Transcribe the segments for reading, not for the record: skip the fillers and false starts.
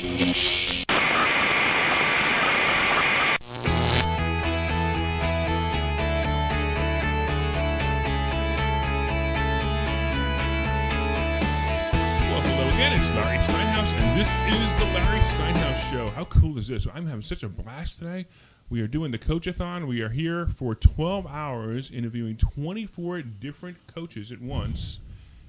Again, it's Larry Steinhouse, and this is the Larry Steinhouse Show. How cool is this? I'm having such a blast today. We are doing the Coach-a-thon. We are here for 12 hours interviewing 24 different coaches at once,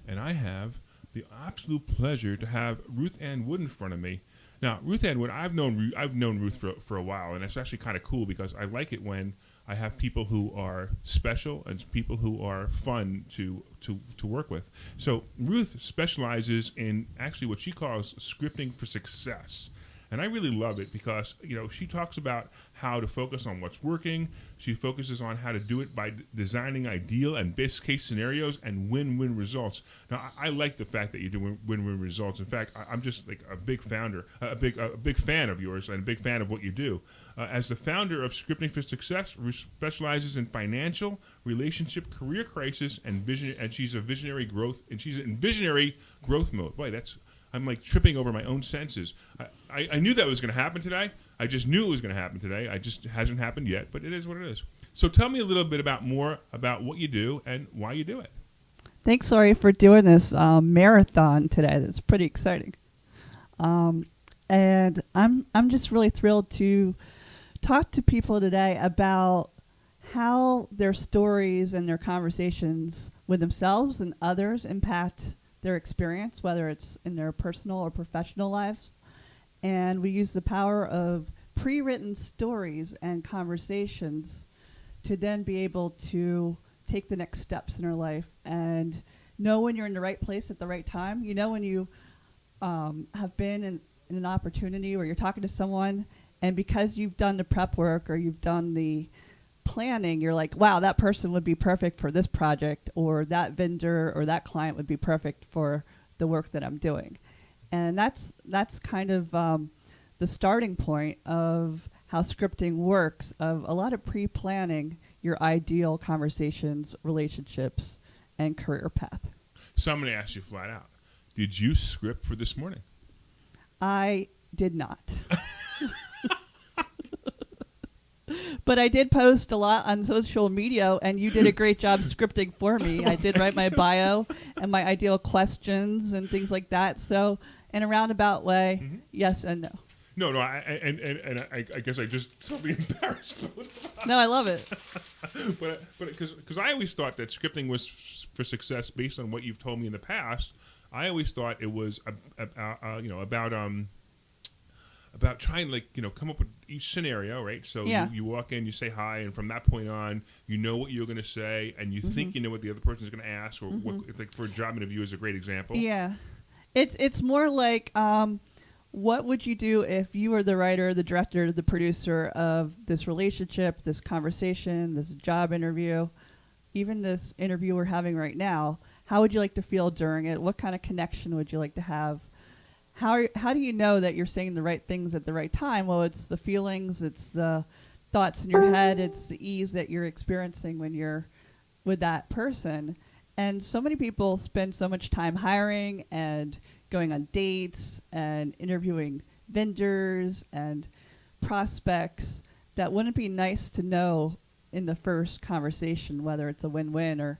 and I have the absolute pleasure to have Ruth Anne Wood in front of me. Now, Ruth Anne Wood, I've known Ruth for a while, and it's actually kind of cool because I like it when I have people who are special and people who are fun to work with. So Ruth specializes in actually what she calls scripting for success. And I really love it because, she talks about how to focus on what's working. She focuses on how to do it by designing ideal and best case scenarios and win-win results. Now, I like the fact that you do win-win results. In fact, I'm just like a big fan of yours and a big fan of what you do. As the founder of Scripting for Success, Ruth specializes in financial, relationship, career crisis, and vision. And she's in visionary growth mode. Boy, I'm like tripping over my own senses. I knew that was going to happen today. I just knew it was going to happen today. It just hasn't happened yet, but it is what it is. So tell me a little bit more about what you do and why you do it. Thanks, Laurie, for doing this marathon today. That's pretty exciting. And I'm just really thrilled to talk to people today about how their stories and their conversations with themselves and others impact their experience, whether it's in their personal or professional lives. And we use the power of pre-written stories and conversations to then be able to take the next steps in our life and know when you're in the right place at the right time. You know when you have been in an opportunity where you're talking to someone, and because you've done the prep work or you've done the planning, you're like, wow, that person would be perfect for this project, or that vendor or that client would be perfect for the work that I'm doing. And that's kind of the starting point of how scripting works, of a lot of pre-planning your ideal conversations, relationships, and career path. So I'm going to ask you flat out, did you script for this morning? I did not. But I did post a lot on social media, and you did a great job scripting for me. I did write my bio and my ideal questions and things like that. So in a roundabout way, yes and no. No, I guess I just totally embarrassed. No, I love it. but because I always thought that scripting was for success based on what you've told me in the past. I always thought it was about trying to come up with each scenario, right? So you walk in, you say hi, and from that point on, you know what you're going to say, and you think you know what the other person is going to ask, or what, like for a job interview is a great example. Yeah, it's more like what would you do if you were the writer, the director, the producer of this relationship, this conversation, this job interview, even this interview we're having right now? How would you like to feel during it? What kind of connection would you like to have? How do you know that you're saying the right things at the right time? Well, it's the feelings, it's the thoughts in your head, it's the ease that you're experiencing when you're with that person. And so many people spend so much time hiring and going on dates and interviewing vendors and prospects that wouldn't it be nice to know in the first conversation whether it's a win-win or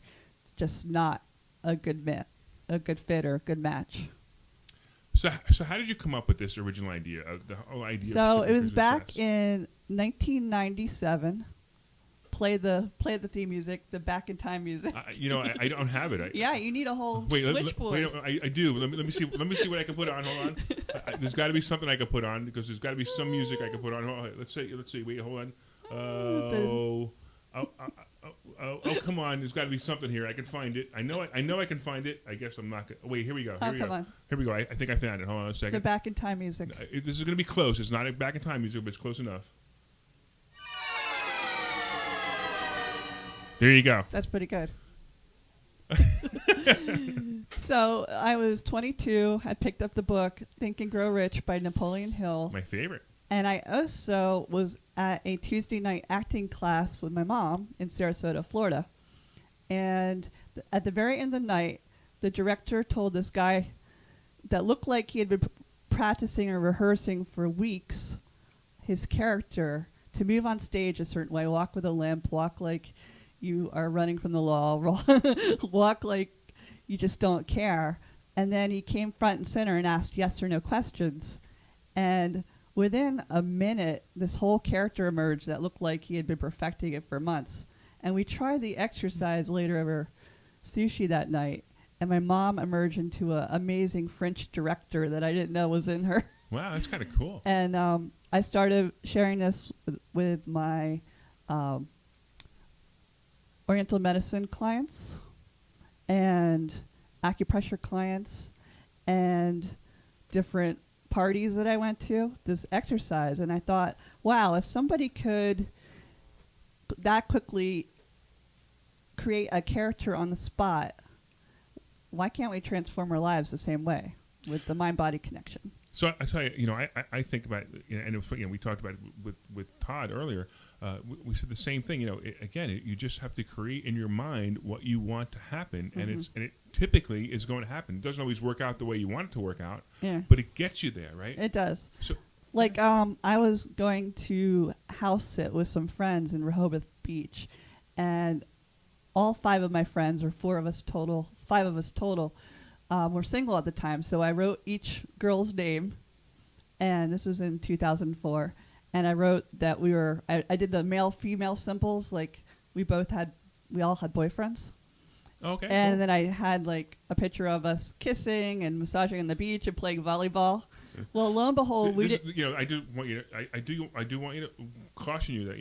just not a good fit or a good match. So how did you come up with this original idea? The whole idea. So it was back in 1997. Play the theme music, the back in time music. I don't have it. Yeah, you need a whole switchboard. I do. Let me see. Let me see what I can put on. Hold on. There's got to be something I can put on because there's got to be some music I can put on. Oh, let's see. Wait, hold on. Oh, come on. There's got to be something here. I can find it. I know I can find it. I guess I'm not going to. Wait, here we go. Here we go. I think I found it. Hold on a second. The back in time music. This is going to be close. It's not a back in time music, but it's close enough. There you go. That's pretty good. So I was 22. I picked up the book Think and Grow Rich by Napoleon Hill. My favorite. And I also was at a Tuesday night acting class with my mom in Sarasota, Florida. And at the very end of the night, the director told this guy that looked like he had been practicing or rehearsing for weeks his character to move on stage a certain way, walk with a limp, walk like you are running from the law, walk like you just don't care. And then he came front and center and asked yes or no questions. And within a minute, this whole character emerged that looked like he had been perfecting it for months. And we tried the exercise later over sushi that night. And my mom emerged into an amazing French director that I didn't know was in her. Wow, that's kind of cool. And I started sharing this with my Oriental medicine clients and acupressure clients and different parties that I went to, this exercise. And I thought, wow, if somebody could that quickly create a character on the spot, why can't we transform our lives the same way with the mind-body connection? So I tell you, I think about, and we talked about it with Todd earlier. We said the same thing. You just have to create in your mind what you want to happen, and it typically is going to happen. It doesn't always work out the way you want it to work out, but it gets you there, right? It does. So, I was going to house sit with some friends in Rehoboth Beach, and all five of my friends, or five of us total, were single at the time. So I wrote each girl's name, and this was in 2004. And I wrote that I did the male-female symbols, like we all had boyfriends. Okay. And cool. then I had like a picture of us kissing and massaging on the beach and playing volleyball. Well, lo and behold, I do want you to caution you that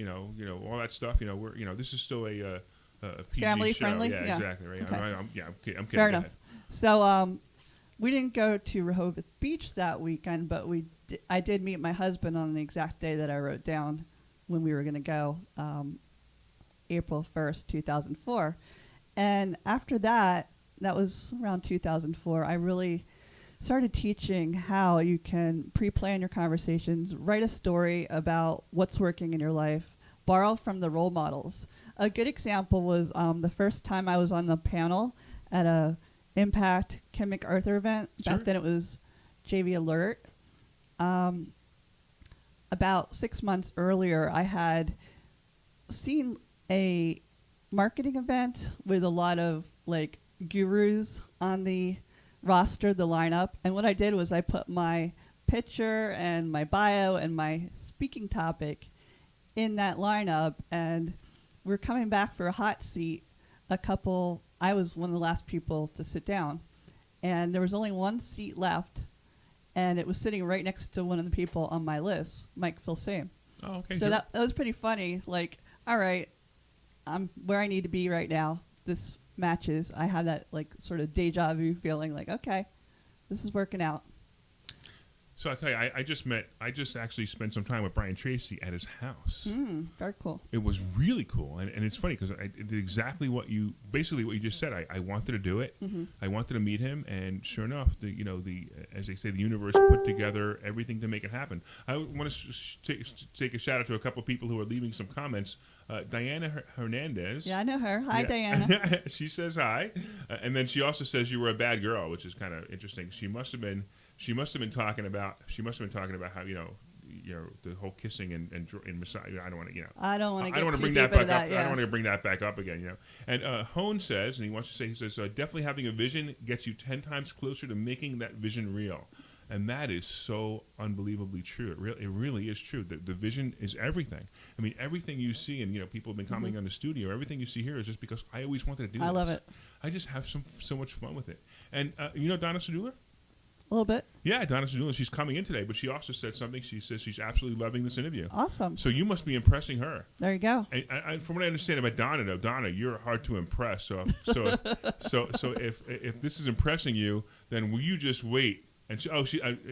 all that stuff. This is still a PG family show. friendly. Yeah, exactly. Right. Okay. I'm kidding. Fair enough. So we didn't go to Rehoboth Beach that weekend, but I did meet my husband on the exact day that I wrote down when we were going to go, April 1st, 2004. And after that was around 2004, I really started teaching how you can pre-plan your conversations, write a story about what's working in your life, borrow from the role models. A good example was the first time I was on the panel at a Impact Ken MacArthur event. Sure. Back then it was JV Alert. About 6 months earlier, I had seen a marketing event with a lot of like gurus on the roster, the lineup. And what I did was I put my picture and my bio and my speaking topic in that lineup, and we're coming back for a hot seat. I was one of the last people to sit down, and there was only one seat left, and it was sitting right next to one of the people on my list, Mike Filsame. Oh, okay. So that was pretty funny. Like, all right, I'm where I need to be right now. This matches. I have that like sort of deja vu feeling like, okay, this is working out. So I'll tell you, I just actually spent some time with Brian Tracy at his house. Very cool. It was really cool. And it's funny because I did exactly what you just said. I wanted to do it. I wanted to meet him. And sure enough, as they say, the universe put together everything to make it happen. I want to take a shout out to a couple of people who are leaving some comments. Diana Hernandez. Yeah, I know her. Hi, Diana. She says hi. And then she also says you were a bad girl, which is kind of interesting. She must have been talking about how the whole kissing and massage. I don't want to bring that back up. Yeah. I don't want to bring that back up again. And Hone says, and he says definitely having a vision gets you 10 times closer to making that vision real. And that is so unbelievably true. It really is true. The vision is everything. I mean, everything you see, and people have been commenting on the studio. Everything you see here is just because I always wanted to do this. I love it. I just have so much fun with it. And Donna Sedula? A little bit. Yeah, Donna Sedula. She's coming in today, but she also said something. She says she's absolutely loving this interview. Awesome. So you must be impressing her. There you go. And from what I understand about Donna, though, Donna, you're hard to impress. So if this is impressing you, then will you just wait? And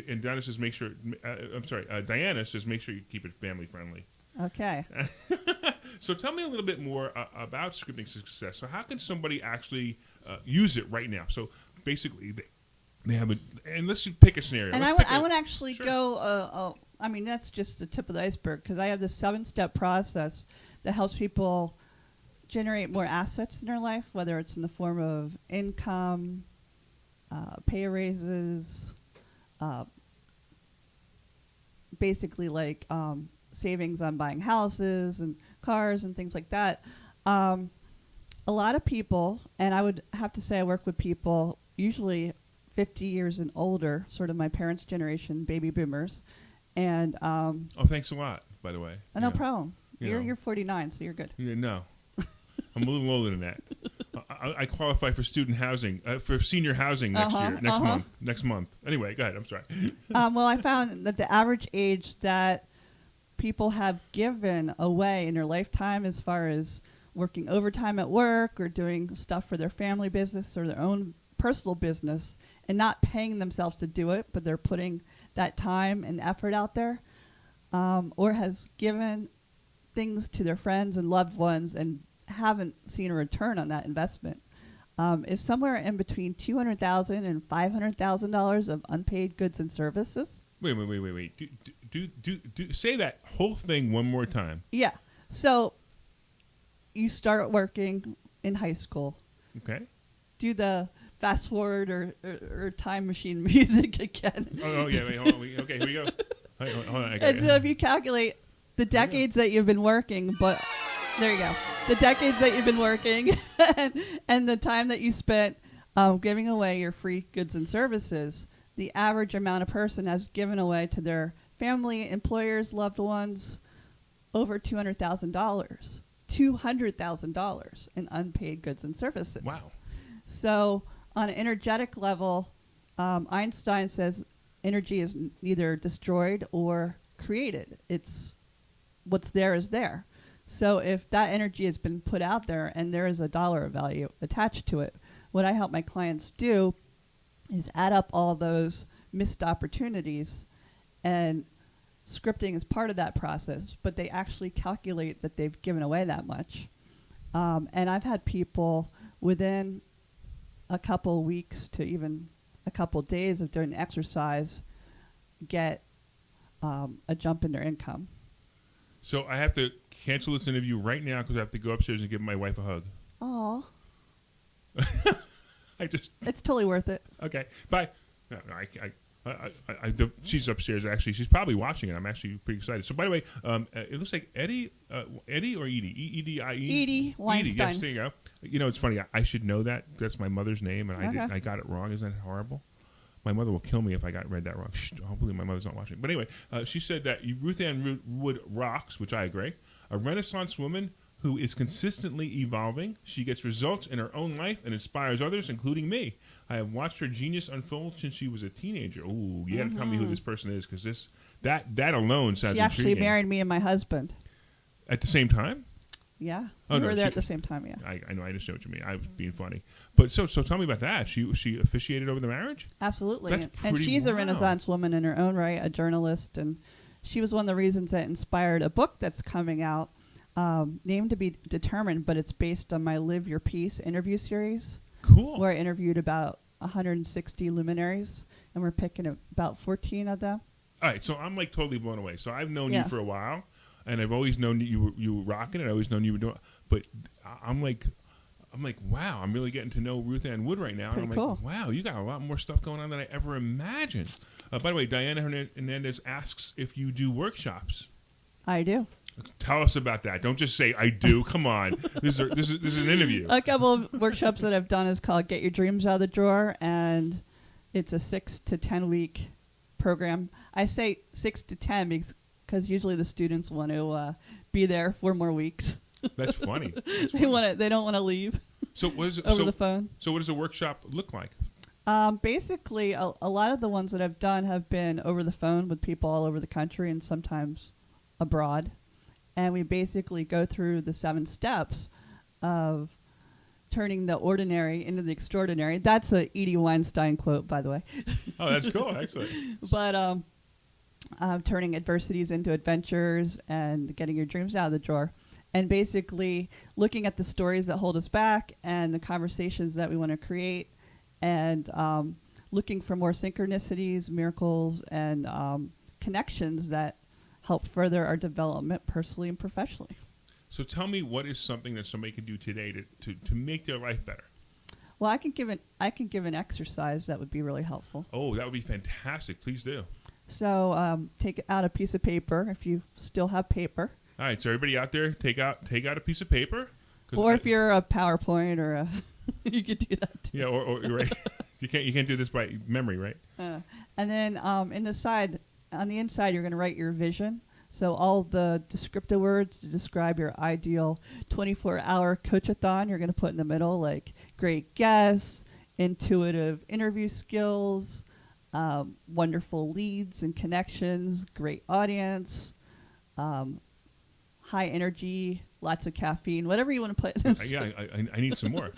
and Donna says make sure. Diana says make sure you keep it family friendly. Okay. So tell me a little bit more about scripting success. So how can somebody actually use it right now? So basically, they have and let's pick a scenario. And I would actually sure. go. I mean, that's just the tip of the iceberg because I have this 7-step process that helps people generate more assets in their life, whether it's in the form of income, pay raises, basically like savings on buying houses and cars and things like that. A lot of people, and I would have to say I work with people usually 50 years and older, sort of my parents' generation, baby boomers. And Oh, thanks a lot, by the way. no problem. You know. You're 49, so you're good. Yeah, no. I'm a little older than that. I qualify for student housing, for senior housing next month. Anyway, go ahead. I'm sorry. Well, I found that the average age that people have given away in their lifetime, as far as working overtime at work or doing stuff for their family business or their own personal business and not paying themselves to do it, but they're putting that time and effort out there, or has given things to their friends and loved ones and haven't seen a return on that investment, is somewhere in between $200,000 and $500,000 of unpaid goods and services. Wait. Say that whole thing one more time. Yeah. So you start working in high school. Okay. Do the fast forward or time machine music again. Oh yeah. Wait, hold on. Okay, here we go. Hold on. And so if you calculate the decades that you've been working, but there you go. The decades that you've been working and the time that you spent giving away your free goods and services, the average amount a person has given away to their family, employers, loved ones, over $200,000. $200,000 in unpaid goods and services. Wow. So on an energetic level, Einstein says energy is neither destroyed or created. It's what's there is there. So if that energy has been put out there and there is a dollar value attached to it, what I help my clients do is add up all those missed opportunities, and scripting is part of that process, but they actually calculate that they've given away that much. And I've had people within a couple weeks to even a couple days of doing exercise get a jump in their income. So I have to cancel this interview right now because I have to go upstairs and give my wife a hug. Aw. It's totally worth it. Okay, bye. No, she's upstairs, actually. She's probably watching it. I'm actually pretty excited. So, by the way, it looks like Eddie or Edie? E-D-I-E? Edie Weinstein. Edie, yes, there you go. You know, it's funny. I should know that. That's my mother's name, and Okay. I got it wrong. Isn't that horrible? My mother will kill me if I read that wrong. Shh, hopefully my mother's not watching. But anyway, she said that Ruth Anne Wood rocks, which I agree. A Renaissance woman who is consistently evolving. She gets results in her own life and inspires others, including me. I have watched her genius unfold since she was a teenager. Ooh, you got to tell me who this person is, because that alone sounds She actually intriguing. married me and my husband. At the same time? Yeah. Oh, We no, were there at the same time, yeah. I know, I understand what you mean. I was being funny. But so tell me about that. She officiated over the marriage? Absolutely. That's And pretty she's a wild. Renaissance woman in her own right, a journalist, and she was one of the reasons that inspired a book that's coming out, named to be determined, but it's based on my Live Your Peace interview series. Cool. Where I interviewed about 160 luminaries, and we're picking about 14 of them. All right, so I'm like totally blown away. So I've known Yeah. you for a while, and I've always known you were rocking it. I've always known you were doing, but I'm like, wow, I'm really getting to know Ruth Anne Wood right now. Pretty and I'm cool. like, wow, you got a lot more stuff going on than I ever imagined. By the way, Diana Hernandez asks if you do workshops. I do. Tell us about that. Don't just say I do. Come on, this is an interview. A couple of workshops that I've done is called Get Your Dreams Out of the Drawer, and it's a 6 to 10 week program. I say 6 to 10 because usually the students want to be there 4 more weeks. That's funny. They don't want to leave. So what is it over the phone? So what does a workshop look like? Basically, a lot of the ones that I've done have been over the phone with people all over the country and sometimes abroad. And we basically go through the 7 steps of turning the ordinary into the extraordinary. That's a Edie Weinstein quote, by the way. Oh, that's cool. Excellent. But turning adversities into adventures and getting your dreams out of the drawer. And basically looking at the stories that hold us back and the conversations that we want to create, and looking for more synchronicities, miracles, and connections that help further our development personally and professionally. So tell me, what is something that somebody can do today to make their life better? Well, I can give an exercise that would be really helpful. Oh, that would be fantastic. Please do. So take out a piece of paper if you still have paper. All right, so everybody out there, take out a piece of paper. Or if you're a PowerPoint or a, you could do that too. Yeah, or you're right. You can't do this by memory, right? And then on the inside, you're going to write your vision. So all the descriptive words to describe your ideal 24-hour coach-a-thon, you're going to put in the middle, like great guests, intuitive interview skills, wonderful leads and connections, great audience, high energy, lots of caffeine, whatever you want to put. I need some more.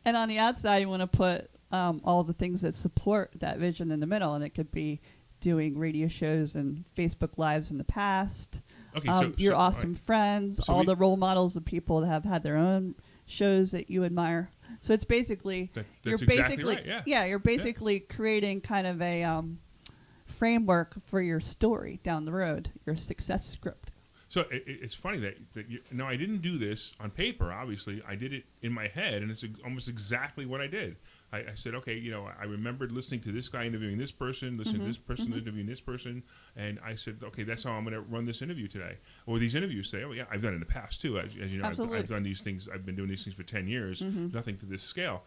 And on the outside, you want to put all the things that support that vision in the middle, and it could be doing radio shows and Facebook Lives in the past. Okay, your awesome friends, So all the role models of people that have had their own shows that you admire. So it's basically that's exactly right, yeah. You're basically creating kind of a framework for your story down the road, your success script. So it's funny that now I didn't do this on paper. Obviously, I did it in my head, and it's almost exactly what I did. I said, okay, I remembered listening to this guy interviewing this person, listening to this person interviewing this person, and I said, okay, that's how I'm going to run this interview today, or these interviews today. Oh yeah, I've done it in the past too. As you know, I've done these things. I've been doing these things for 10 years. Nothing to this scale,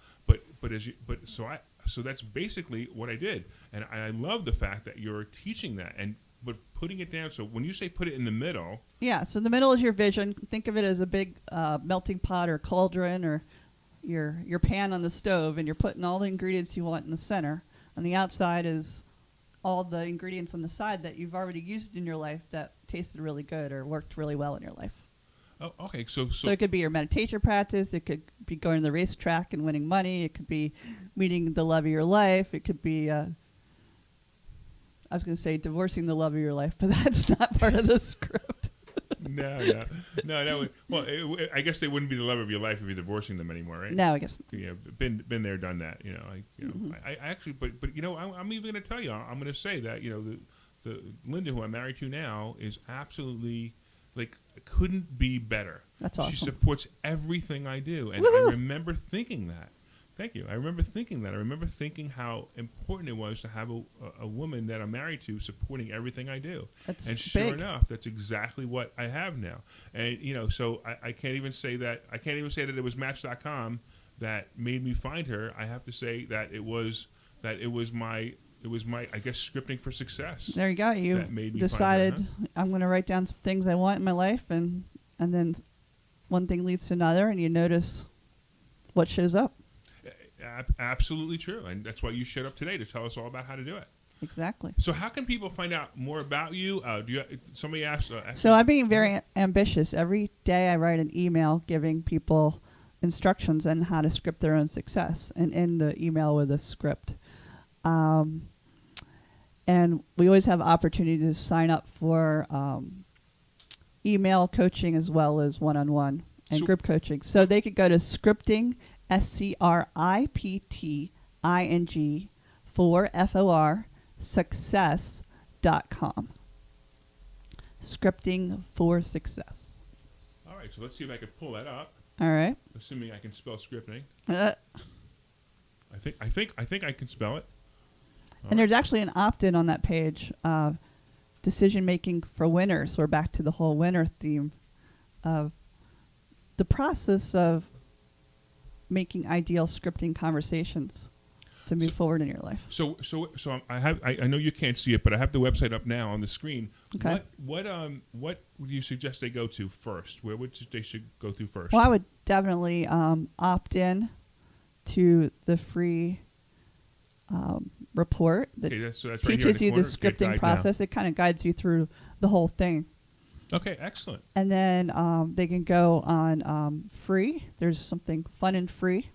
so that's basically what I did, and I love the fact that you're teaching that but putting it down. So when you say put it in the middle. Yeah, so the middle is your vision. Think of it as a big melting pot or cauldron or your pan on the stove, and you're putting all the ingredients you want in the center. On the outside is all the ingredients on the side that you've already used in your life that tasted really good or worked really well in your life. Oh, okay. So it could be your meditation practice. It could be going to the racetrack and winning money. It could be meeting the love of your life. It could be... I was going to say divorcing the love of your life, but that's not part of the script. No. Well, I guess they wouldn't be the love of your life if you're divorcing them anymore, right? No, I guess. Been there, done that. I actually, but I'm even going to tell you. I'm going to say that the Linda who I'm married to now is absolutely couldn't be better. That's awesome. She supports everything I do, and Woo-hoo! I remember thinking that. Thank you. I remember thinking that. I remember thinking how important it was to have a woman that I'm married to supporting everything I do. That's and sure big. enough, that's exactly what I have now. And so I can't even say that. I can't even say that it was Match.com that made me find her. I have to say that it was my I guess scripting for success. There you go. You decided find her, huh? I'm going to write down some things I want in my life, and then one thing leads to another, and you notice what shows up. Absolutely true, and that's why you showed up today to tell us all about how to do it. Exactly. So how can people find out more about you? Somebody asked? So I'm being very ambitious. Every day I write an email giving people instructions on how to script their own success, and in the email with a script. And we always have opportunity to sign up for email coaching as well as one-on-one and group coaching. So they could go to scripting, SCRIPTING for success.com. Scripting for success. All right, so let's see if I can pull that up. All right. Assuming I can spell scripting. I think I can spell it. And there's actually an opt-in on that page. Decision making for winners. So we're back to the whole winner theme of the process of making ideal scripting conversations to move forward in your life. So I know you can't see it, but I have the website up now on the screen. Okay. What would you suggest they go to first? Where would they should go to first? Well, I would definitely opt in to the free report that that's right teaches here you in the corner. scripting process. It kind of guides you through the whole thing. Okay, excellent. And then they can go on free. There's something fun and free.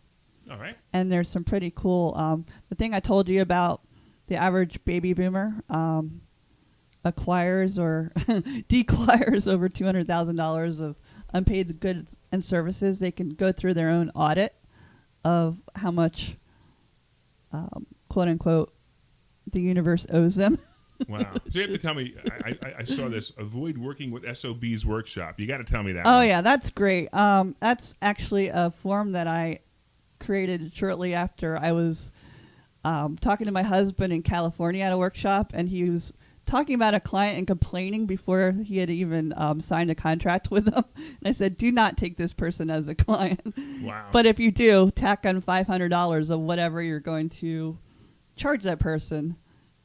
All right. And there's some pretty cool. The thing I told you about the average baby boomer acquires or declires over $200,000 of unpaid goods and services. They can go through their own audit of how much, quote unquote, the universe owes them. Wow. So you have to tell me, I saw this, avoid working with SOB's workshop. You got to tell me that. Oh, one. yeah, that's great. That's actually a form that I created shortly after I was talking to my husband in California at a workshop, and he was talking about a client and complaining before he had even signed a contract with them. And I said, do not take this person as a client. Wow. But if you do, tack on $500 of whatever you're going to charge that person.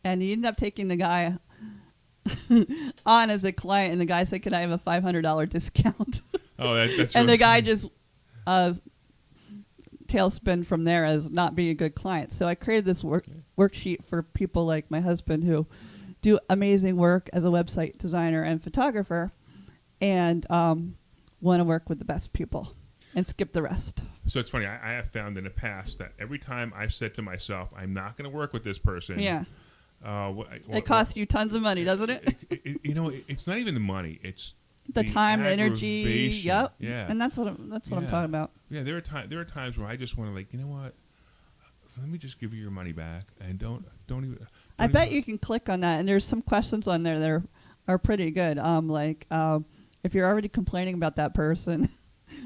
And he ended up taking the guy on as a client, and the guy said, can I have a $500 discount? Oh, that's and really the guy funny. just tailspin from there as not being a good client. So I created this worksheet for people like my husband who do amazing work as a website designer and photographer, and want to work with the best people and skip the rest. So it's funny. I have found in the past that every time I've said to myself, I'm not going to work with this person. Yeah. It costs you tons of money, doesn't it? It's not even the money. It's the time, the energy. aggravation. Yep. Yeah. And that's what I'm talking about. Yeah. There are times where I just want to, like, you know what? Let me just give you your money back, and don't even. I bet you can click on that, and there's some questions on there that are pretty good. If you're already complaining about that person,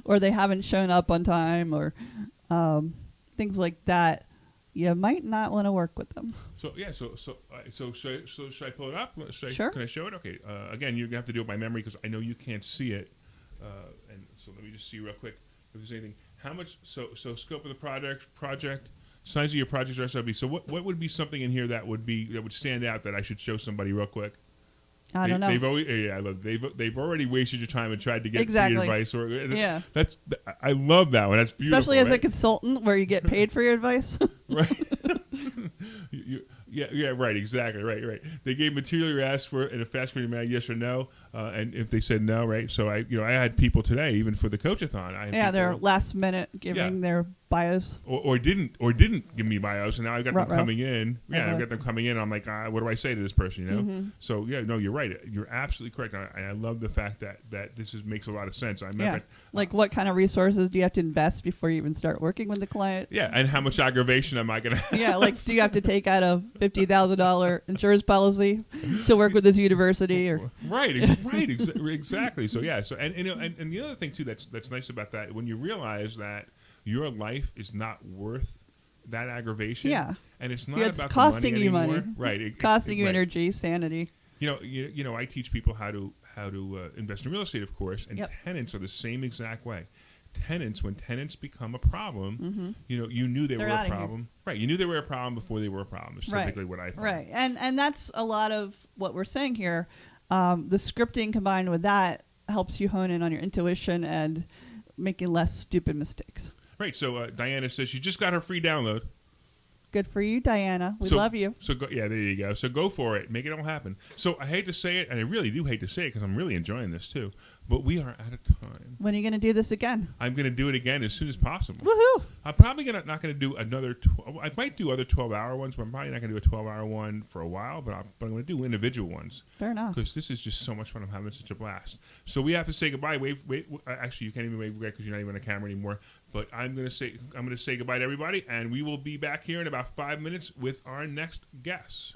or they haven't shown up on time, or things like that, you might not want to work with them. So yeah, so should I pull it up? Sure. Can I show it? Okay. Again, you're gonna have to do it by memory because I know you can't see it. And so let me just see real quick if there's anything. How much? So scope of the project. Size of your project or SOB. So what would be something in here that would stand out that I should show somebody real quick? I don't know. They've already wasted your time and tried to get exactly. free advice. Yeah. I love that one. That's beautiful. Especially as right? a consultant where you get paid for your advice. Right. Yeah, right, exactly, right. They gave material you asked for in a fast-moving manner, yes or no, and if they said no, right. So I had people today, even for the coachathon. They're last minute giving their bios, or didn't give me bios, and now I've got them coming in. Yeah, I've got them coming in. I'm like, what do I say to this person? Mm-hmm. So yeah, no, you're right. You're absolutely correct. I love the fact that this makes a lot of sense. Like what kind of resources do you have to invest before you even start working with the client? Yeah, and how much aggravation am I going to? Yeah, like do you have to take out a $50,000 insurance policy to work with this university? Or right, exactly. So yeah, and the other thing too that's nice about that, when you realize that your life is not worth that aggravation. Yeah, and it's not it's about costing the money you anymore. money. Right, costing you right. energy, sanity. I teach people how to invest in real estate, of course, and tenants are the same exact way. When tenants become a problem, you knew they were a problem. Right, you knew they were a problem before they were a problem. Is typically what I find. Right, and that's a lot of what we're saying here. The scripting combined with that helps you hone in on your intuition and making less stupid mistakes. Right. So Diana says she just got her free download. Good for you, Diana. We love you. So there you go. So go for it. Make it all happen. So I hate to say it, and I really do hate to say it because I'm really enjoying this too, but we are out of time. When are you going to do this again? I'm going to do it again as soon as possible. Woohoo! I'm probably not going to do another 12. I might do other 12-hour ones, but I'm probably not going to do a 12-hour one for a while, but I'm going to do individual ones. Fair enough. Because this is just so much fun. I'm having such a blast. So we have to say goodbye. Wait. Actually, you can't even wave because you're not even on camera anymore. But I'm going to say goodbye to everybody, and we will be back here in about 5 minutes with our next guest.